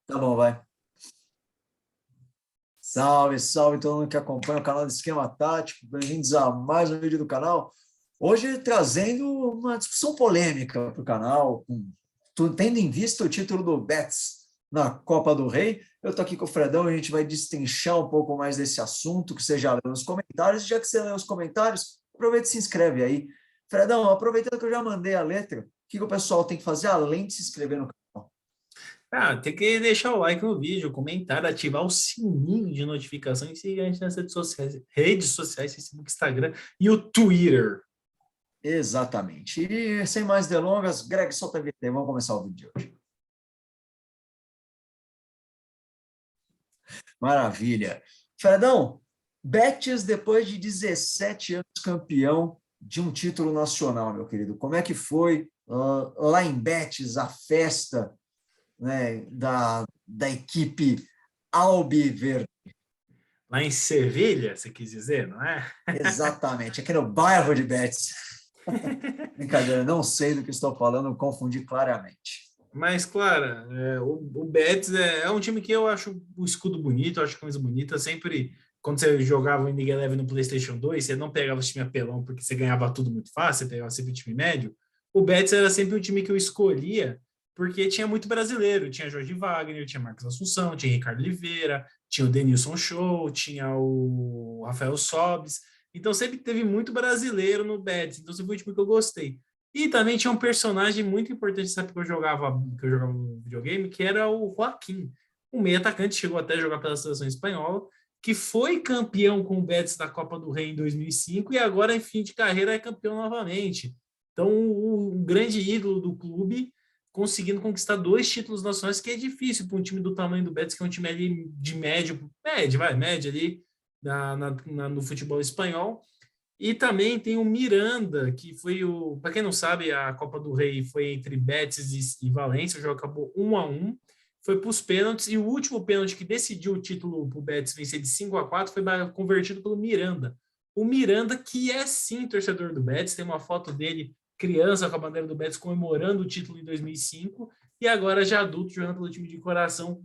Tá bom, vai. Salve, salve todo mundo que acompanha o canal do Esquema Tático. Bem-vindos a mais um vídeo do canal. Hoje trazendo uma discussão polêmica para o canal, tendo em vista o título do Betis na Copa do Rei. Eu estou aqui com o Fredão e a gente vai destrinchar um pouco mais desse assunto, que você já leu nos comentários. Já que você leu os comentários, aproveita e se inscreve aí. Fredão, aproveitando que eu já mandei a letra, o que o pessoal tem que fazer além de se inscrever no canal? Tem que deixar o like no vídeo, comentar, ativar o sininho de notificação e seguir a gente nas redes sociais, Facebook, Instagram e o Twitter. Exatamente. E sem mais delongas, Greg, solta a vinheta aí, vamos começar o vídeo de hoje. Maravilha. Fredão, Betis, depois de 17 anos campeão de um título nacional, meu querido, como é que foi lá em Betis a festa, né, da equipe Alviverde? Lá em Sevilha, você quis dizer, não é? Exatamente, aqui no bairro de Betis. Brincadeira, não sei do que estou falando, confundi claramente. Mas, claro, o Betis é um time que eu acho o escudo bonito, eu acho a camisa bonita. Sempre, quando você jogava o Inning Eleven no PlayStation 2, você não pegava o time apelão porque você ganhava tudo muito fácil, você pegava sempre o time médio. O Betis era sempre o time que eu escolhia porque tinha muito brasileiro. Tinha Jorge Wagner, tinha Marcos Assunção, tinha Ricardo Oliveira, tinha o Denilson Show, tinha o Rafael Sobis. Então sempre teve muito brasileiro no Betis. Então sempre foi um time que eu gostei. E também tinha um personagem muito importante nessa época que eu jogava no videogame, que era o Joaquim, um meio atacante, chegou até a jogar pela seleção espanhola, que foi campeão com o Betis da Copa do Rei em 2005 e agora, em fim de carreira, é campeão novamente. Então, o grande ídolo do clube conseguindo conquistar 2 títulos nacionais, que é difícil para um time do tamanho do Betis, que é um time ali de médio ali no futebol espanhol. E também tem o Miranda, que foi o. Para quem não sabe, a Copa do Rei foi entre Betis e Valência, o jogo acabou 1-1, foi para os pênaltis, e o último pênalti que decidiu o título para o Betis vencer de 5-4 foi convertido pelo Miranda. O Miranda, que é sim torcedor do Betis, tem uma foto dele, criança, com a bandeira do Betis, comemorando o título em 2005, e agora já adulto, jogando pelo time de coração,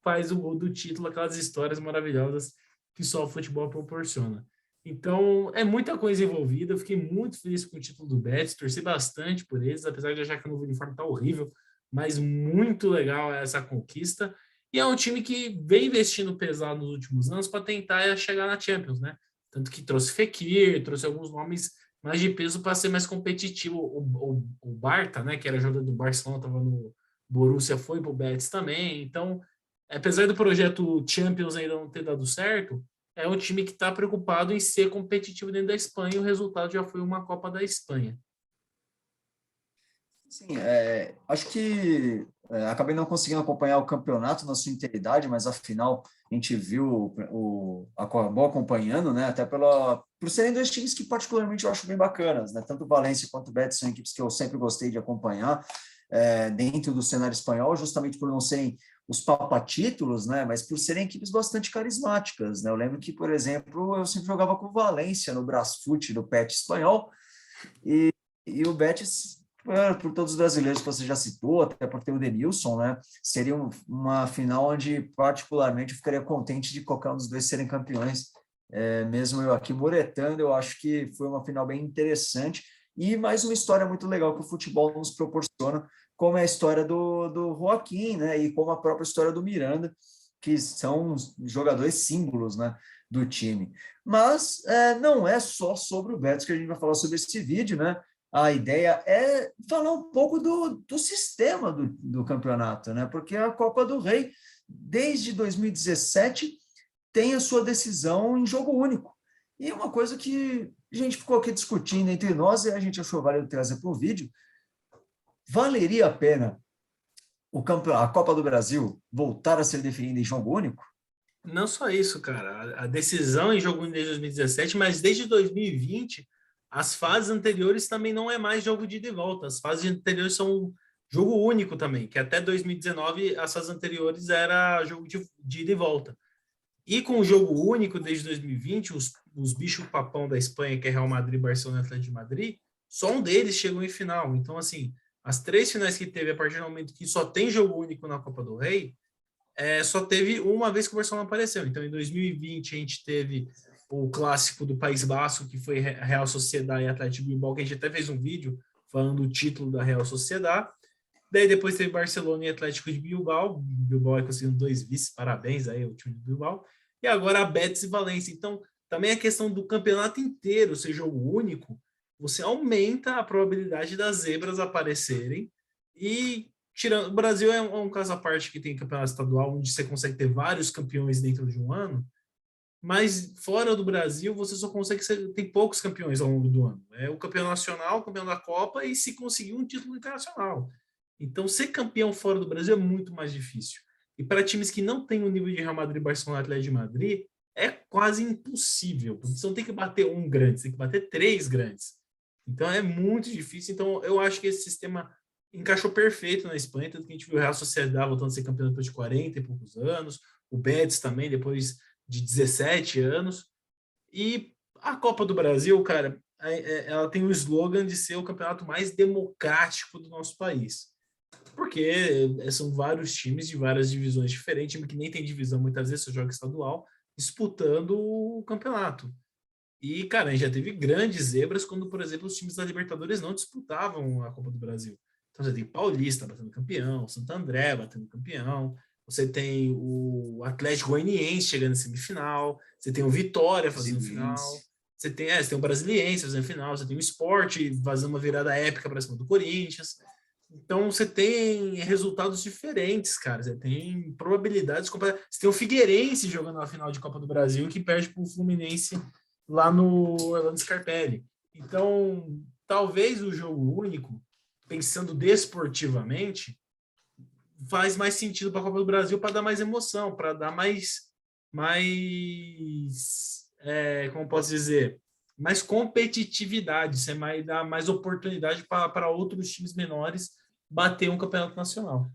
faz o gol do título, aquelas histórias maravilhosas que só o futebol proporciona. Então, é muita coisa envolvida. Eu fiquei muito feliz com o título do Betis, torci bastante por eles, apesar de achar que o novo uniforme está horrível, mas muito legal essa conquista. E é um time que vem investindo pesado nos últimos anos para tentar chegar na Champions, né? Tanto que trouxe Fekir, trouxe alguns nomes mais de peso para ser mais competitivo. O Barta, né, que era jogador do Barcelona, estava no Borussia, foi para o Betis também. Então, apesar do projeto Champions ainda não ter dado certo, é um time que está preocupado em ser competitivo dentro da Espanha, e o resultado já foi uma Copa da Espanha. Sim, acho que acabei não conseguindo acompanhar o campeonato na sua integridade, mas afinal a gente viu acabou acompanhando, né? Até por serem dois times que particularmente eu acho bem bacanas, né? Tanto o Valência quanto o Betis são equipes que eu sempre gostei de acompanhar dentro do cenário espanhol, justamente por não serem os papatítulos, né? Mas por serem equipes bastante carismáticas, né? Eu lembro que, por exemplo, eu sempre jogava com o Valência no Brasfoot do PET espanhol e o Betis por todos os brasileiros que você já citou, até por ter o Denilson, né? Seria uma final onde, particularmente, eu ficaria contente de qualquer um dos dois serem campeões. Mesmo eu aqui muretando, eu acho que foi uma final bem interessante e mais uma história muito legal que o futebol nos proporciona, como é a história do Joaquim, né? E como a própria história do Miranda, que são jogadores símbolos, né, do time. Mas não é só sobre o Betis que a gente vai falar sobre esse vídeo, né? A ideia é falar um pouco do sistema do campeonato, né? Porque a Copa do Rei, desde 2017, tem a sua decisão em jogo único. E uma coisa que a gente ficou aqui discutindo entre nós e a gente achou válido trazer para o vídeo, valeria a pena a Copa do Brasil voltar a ser definida em jogo único? Não só isso, cara. A decisão em jogo desde 2017, mas desde 2020, as fases anteriores também não é mais jogo de ida e volta. As fases anteriores são jogo único também, que até 2019 as fases anteriores era jogo de ida e volta. E com o jogo único desde 2020, os bichos papão da Espanha, que é Real Madrid, Barcelona e Atlético de Madrid, só um deles chegou em final. Então, assim, as 3 finais que teve a partir do momento que só tem jogo único na Copa do Rei, só teve uma vez que o Barcelona apareceu. Então, em 2020, a gente teve o clássico do País Basco, que foi Real Sociedad e Atlético Bilbao, que a gente até fez um vídeo falando do título da Real Sociedad. Daí depois teve Barcelona e Atlético de Bilbao. Bilbao aí conseguindo 2 vices, parabéns aí ao time de Bilbao. E agora a Betis e Valência. Então, também a questão do campeonato inteiro ser jogo único, você aumenta a probabilidade das zebras aparecerem. E tirando, o Brasil é um caso à parte que tem campeonato estadual, onde você consegue ter vários campeões dentro de um ano, mas fora do Brasil você só consegue tem poucos campeões ao longo do ano. É o campeão nacional, o campeão da Copa e se conseguir um título internacional. Então, ser campeão fora do Brasil é muito mais difícil. E para times que não têm o nível de Real Madrid, Barcelona, Atlético de Madrid, é quase impossível, porque você não tem que bater um grande, você tem que bater 3 grandes. Então, é muito difícil. Então, eu acho que esse sistema encaixou perfeito na Espanha, tanto que a gente viu o Real Sociedad voltando a ser campeão depois de 40 e poucos anos, o Betis também, depois de 17 anos. E a Copa do Brasil, cara, ela tem o slogan de ser o campeonato mais democrático do nosso país. Porque são vários times de várias divisões diferentes, time que nem tem divisão muitas vezes, só joga estadual, disputando o campeonato. E, cara, a gente já teve grandes zebras quando, por exemplo, os times da Libertadores não disputavam a Copa do Brasil. Então você tem Paulista batendo campeão, Santo André batendo campeão, você tem o Atlético Goianiense chegando em semifinal, você tem o Vitória fazendo final, você tem o Brasiliense fazendo final, você tem o Sport fazendo uma virada épica para cima do Corinthians. Então você tem resultados diferentes, cara. Você tem probabilidades. Você tem o Figueirense jogando na final de Copa do Brasil que perde para o Fluminense lá no Orlando Scarpelli. Então, talvez o jogo único, pensando desportivamente, faz mais sentido para a Copa do Brasil para dar mais emoção, para dar como posso dizer, mais competitividade, você vai dar mais oportunidade para outros times menores bater um campeonato nacional.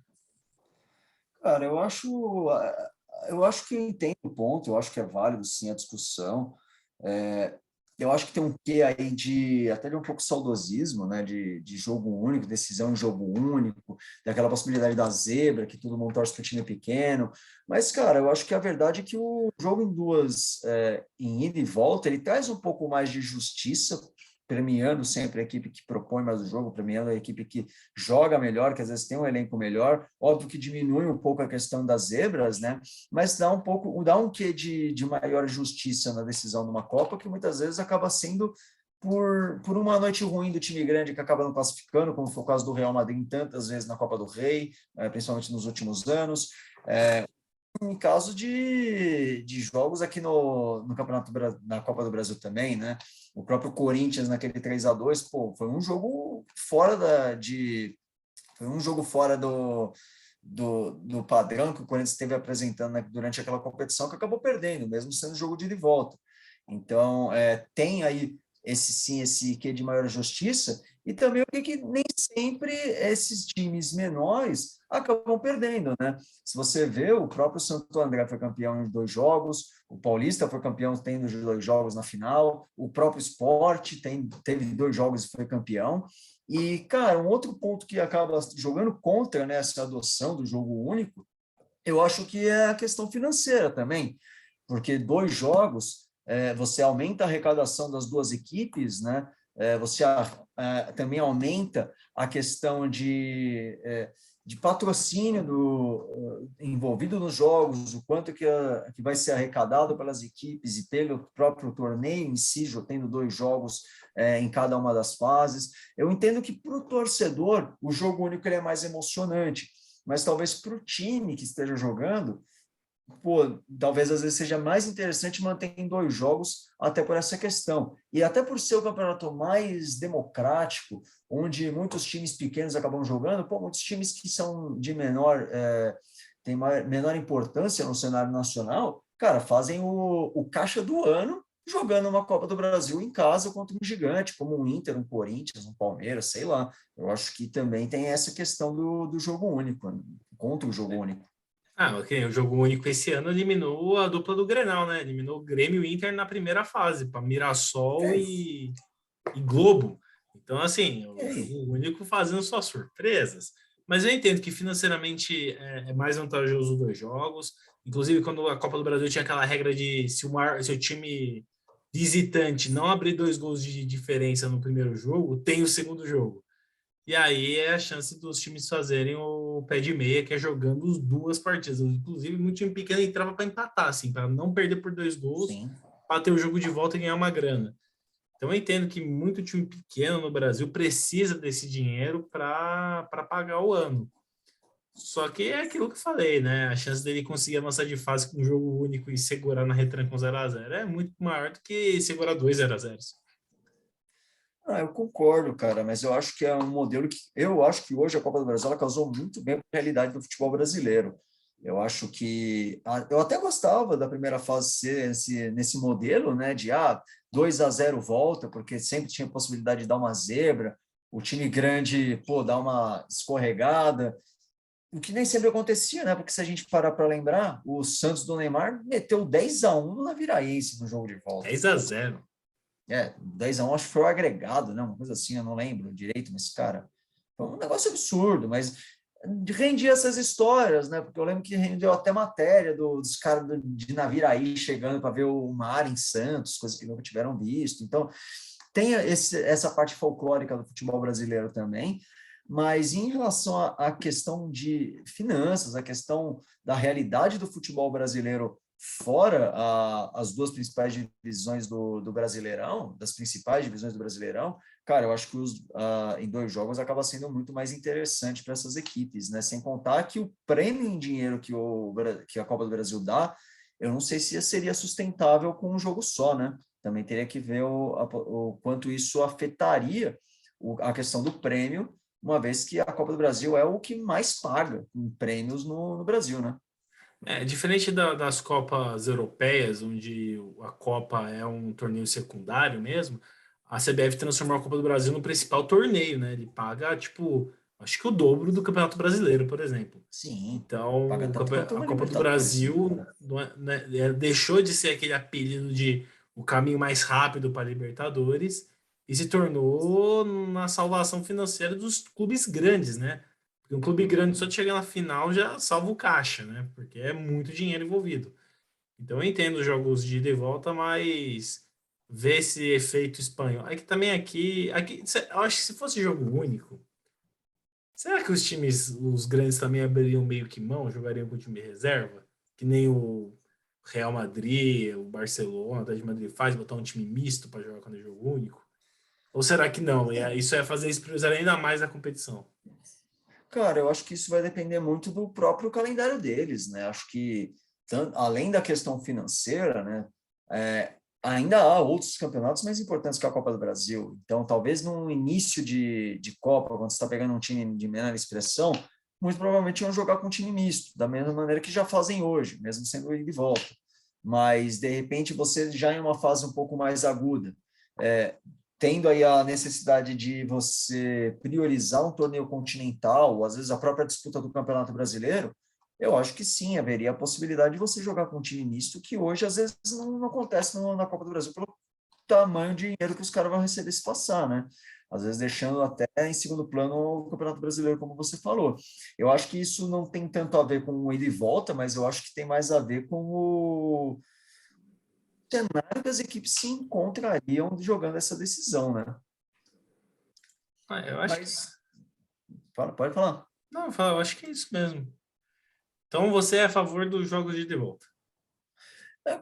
Cara, eu acho que eu entendo o ponto, eu acho que é válido sim a discussão. Eu acho que tem um quê aí até de um pouco saudosismo, né? De jogo único, decisão em jogo único, daquela possibilidade da zebra, que todo mundo torce para o time pequeno. Mas, cara, eu acho que a verdade é que o jogo em ida e volta, ele traz um pouco mais de justiça, premiando sempre a equipe que propõe mais o jogo, premiando a equipe que joga melhor, que às vezes tem um elenco melhor. Óbvio que diminui um pouco a questão das zebras, né? Mas dá um quê de maior justiça na decisão de uma Copa, que muitas vezes acaba sendo por uma noite ruim do time grande que acaba não classificando, como foi o caso do Real Madrid tantas vezes na Copa do Rei, principalmente nos últimos anos. Em caso de jogos aqui no Campeonato na Copa do Brasil também, né? O próprio Corinthians naquele 3-2, pô, foi um jogo fora do padrão que o Corinthians esteve apresentando, né, durante aquela competição, que acabou perdendo, mesmo sendo jogo de ida e volta. Então, tem aí esse quê de maior justiça, e também o que nem sempre esses times menores acabam perdendo, né? Se você vê, o próprio Santo André foi campeão em 2 jogos, o Paulista foi campeão tendo 2 jogos na final, o próprio Sport teve 2 jogos e foi campeão. E, cara, um outro ponto que acaba jogando contra, né, essa adoção do jogo único, eu acho que é a questão financeira também, porque 2 jogos, você aumenta a arrecadação das 2 equipes, né? Você também aumenta a questão de patrocínio envolvido nos jogos, o quanto que vai ser arrecadado pelas equipes e pelo próprio torneio em si, tendo 2 jogos em cada uma das fases. Eu entendo que para o torcedor o jogo único ele é mais emocionante, mas talvez para o time que esteja jogando, talvez às vezes seja mais interessante manter em 2 jogos, até por essa questão. E até por ser o campeonato mais democrático, onde muitos times pequenos acabam jogando, muitos times que são de têm menor importância no cenário nacional, cara, fazem o caixa do ano jogando uma Copa do Brasil em casa contra um gigante, como um Inter, um Corinthians, um Palmeiras, sei lá. Eu acho que também tem essa questão do jogo único, né? Contra o jogo único. Ok, o jogo único esse ano eliminou a dupla do Grenal, né? Eliminou o Grêmio e o Inter na primeira fase, para Mirassol e Globo. Então, assim, o jogo único fazendo suas surpresas. Mas eu entendo que financeiramente é mais vantajoso os dois jogos. Inclusive, quando a Copa do Brasil tinha aquela regra de se o time visitante não abrir 2 gols de diferença no primeiro jogo, tem o segundo jogo. E aí é a chance dos times fazerem o pé de meia, que é jogando as duas partidas. Inclusive, muito time pequeno entrava para empatar, assim, para não perder por 2 gols, Sim. para ter o jogo de volta e ganhar uma grana. Então, eu entendo que muito time pequeno no Brasil precisa desse dinheiro para pagar o ano. Só que é aquilo que eu falei, né? A chance dele conseguir avançar de fase com um jogo único e segurar na retranca com 0-0 é muito maior do que segurar 2-0. Eu concordo, cara, mas eu acho que é um modelo que eu acho que hoje a Copa do Brasil ela casou muito bem com a realidade do futebol brasileiro. Eu acho que eu até gostava da primeira fase ser nesse modelo, né, de 2-0 volta, porque sempre tinha possibilidade de dar uma zebra, o time grande, pô, dar uma escorregada, o que nem sempre acontecia, né? Porque se a gente parar para lembrar, o Santos do Neymar meteu 10-1 no Naviraense no jogo de volta. 10-0. 10-1 acho que foi o agregado, né? Uma coisa assim, eu não lembro direito, mas, cara, foi um negócio absurdo, mas rendia essas histórias, né? Porque eu lembro que rendeu até matéria dos caras de Naviraí chegando para ver o mar em Santos, coisas que nunca tiveram visto. Então, tem essa parte folclórica do futebol brasileiro também, mas em relação à questão de finanças, a questão da realidade do futebol brasileiro fora as duas principais divisões do Brasileirão, das principais divisões do Brasileirão, cara, eu acho que em 2 jogos acaba sendo muito mais interessante para essas equipes, né? Sem contar que o prêmio em dinheiro que a Copa do Brasil dá, eu não sei se seria sustentável com um jogo só, né? Também teria que ver o quanto isso afetaria a questão do prêmio, uma vez que a Copa do Brasil é o que mais paga em prêmios no Brasil, né? Diferente das Copas europeias, onde a Copa é um torneio secundário mesmo, a CBF transformou a Copa do Brasil no principal torneio, né? Ele paga, tipo, acho que o dobro do Campeonato Brasileiro, por exemplo. Sim, paga Então, tanto quanto A uma Copa do Libertadores, né, Brasil cara? deixou de ser aquele apelido de o caminho mais rápido para a Libertadores e se tornou na salvação financeira dos clubes grandes, né? Porque um clube grande só de chegar na final já salva o caixa, né? Porque é muito dinheiro envolvido. Então eu entendo os jogos de ida e volta, mas ver esse efeito espanhol. É que também eu acho que se fosse jogo único, será que os times, os grandes também abririam meio que mão, jogariam com o time reserva? Que nem o Real Madrid, o Barcelona, o Atlético de Madrid faz, botar um time misto para jogar quando é jogo único? Ou será que não? Isso é fazer eles priorizarem ainda mais a competição. Cara, eu acho que isso vai depender muito do próprio calendário deles, né? Acho que, além da questão financeira, né? Ainda há outros campeonatos mais importantes que a Copa do Brasil. Então, talvez no início de Copa, quando você está pegando um time de menor expressão, muito provavelmente iam jogar com um time misto, da mesma maneira que já fazem hoje, mesmo sendo ida e volta. Mas, de repente, você já em uma fase um pouco mais aguda, é, tendo aí a necessidade de você priorizar um torneio continental, ou às vezes a própria disputa do Campeonato Brasileiro, eu acho que sim, haveria a possibilidade de você jogar com um time misto, que hoje às vezes não acontece na Copa do Brasil pelo tamanho de dinheiro que os caras vão receber se passar, né? Às vezes deixando até em segundo plano o Campeonato Brasileiro, como você falou. Eu acho que isso não tem tanto a ver com o ida e volta, mas eu acho que tem mais a ver com o cenário que as equipes se encontrariam jogando essa decisão, né? Eu acho que. Mas pode falar. Não, eu acho que é isso mesmo. Então você é a favor dos jogos de ida e volta.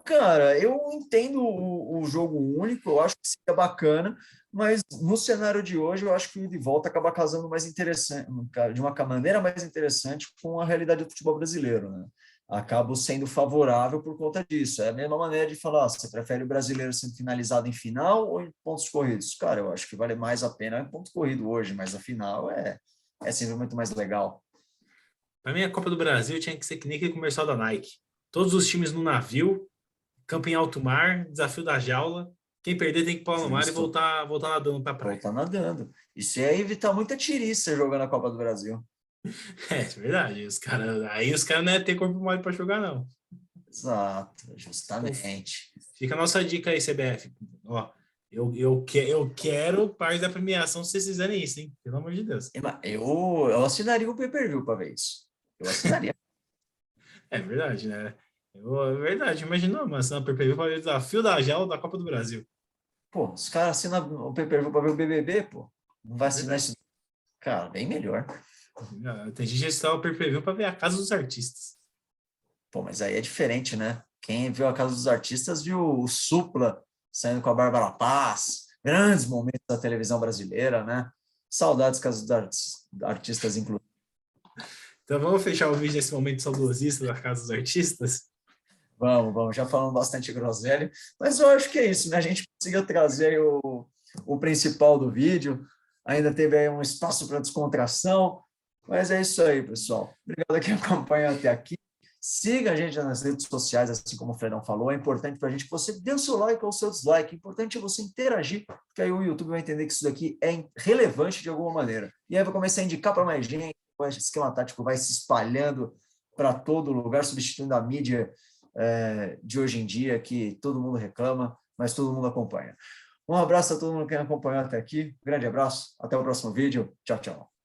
Cara, eu entendo o jogo único, eu acho que seria bacana, mas no cenário de hoje eu acho que o ida e volta acaba casando mais interessante, de uma maneira mais interessante com a realidade do futebol brasileiro, né? Acabo sendo favorável por conta disso. É a mesma maneira de falar, você prefere o brasileiro sendo finalizado em final ou em pontos corridos? Cara, eu acho que vale mais a pena em ponto corrido hoje, mas a final é sempre muito mais legal. Para mim, a Copa do Brasil tinha que ser que nem aquele comercial da Nike. Todos os times no navio, campo em alto mar, desafio da jaula. Quem perder tem que pular no mar e Justo, voltar nadando para a praia. voltar nadando. Isso é evitar muita tiriça jogando a Copa do Brasil. É verdade. Aí os caras não iam ter corpo mole para jogar, não. Exato, Então justamente. fica a nossa dica aí, CBF. Ó, Eu quero parte da premiação se vocês fizerem isso, hein? Pelo amor de Deus. Eu assinaria o pay-per-view para ver isso. Eu assinaria. É verdade, né? É verdade. Imagina uma ação PPV para o desafio da Gel da Copa do Brasil. Pô, os caras assinam o pay-per-view para ver o BBB, pô. Não vai É assinar verdade. isso. Cara, bem melhor. Tem gente que está o PPV para ver a casa dos artistas. Pô, mas aí é diferente, né? Quem viu a Casa dos Artistas viu o Supla saindo com a Bárbara Paz, grandes momentos da televisão brasileira, né? Saudades Casa dos Artistas, inclusive. Então vamos fechar o vídeo nesse momento saudosista da casa dos artistas. Vamos, já falamos bastante groselha, mas eu acho que é isso, né? A gente conseguiu trazer aí o principal do vídeo, ainda teve aí um espaço para descontração, mas é isso aí, pessoal. Obrigado a quem acompanhou até aqui. Siga a gente nas redes sociais, assim como o Fredão falou. É importante para a gente que você dê o seu like ou o seu dislike. É importante você interagir, porque aí o YouTube vai entender que isso daqui é relevante de alguma maneira. E aí vai começar a indicar para mais gente, o esquema tático vai se espalhando para todo lugar, substituindo a mídia de hoje em dia, que todo mundo reclama, mas todo mundo acompanha. Um abraço a todo mundo que acompanhou até aqui. Um grande abraço. Até o próximo vídeo. Tchau, tchau.